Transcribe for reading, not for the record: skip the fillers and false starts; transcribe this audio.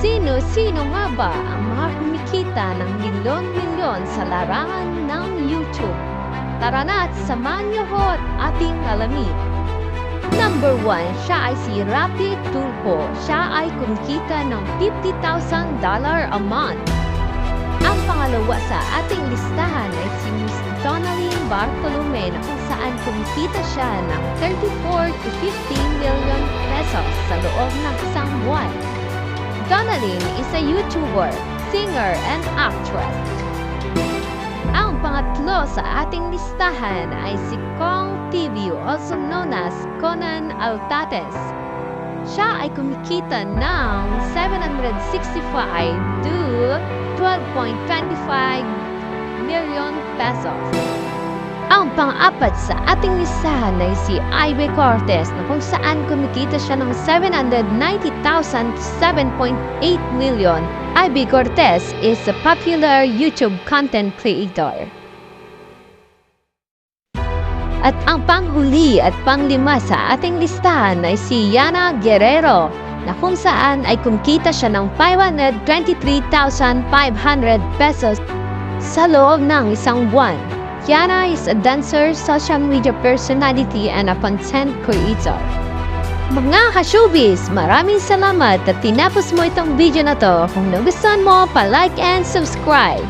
Sino-sino nga ba ang mga kumikita ng milyon-milyon sa larangan ng YouTube? Tara na at samahan niyo ho at ating alamin. Number 1, siya ay si Rapi Tulfo. Siya ay kumikita ng $50,000 a month. Ang pangalawa sa ating listahan ay si Miss Donalyn Bartolome na kung saan kumikita siya ng 34 to 50 million pesos sa loob ng isang buwan. Donalyn is a YouTuber, singer, and actress. Ang pangatlo sa ating listahan ay si Kong TV, also known as Conan Altates. Siya ay kumikita ng 765 to 12.25 million pesos. Ang pang-apat sa ating listahan ay si Ivy Cortez na kung saan kumikita siya ng 790,000 to 7.8 million. Ivy Cortez is a popular YouTube content creator. At ang panghuli at panglima sa ating listahan ay si Yana Guerrero na kung saan ay kumikita siya ng 523,500 pesos sa loob ng isang buwan. Yana is a dancer, social media personality, and a content creator. Mga ka-showbiz, maraming salamat at tinapos mo itong video na to. Kung nagustuhan mo, pa-like and subscribe.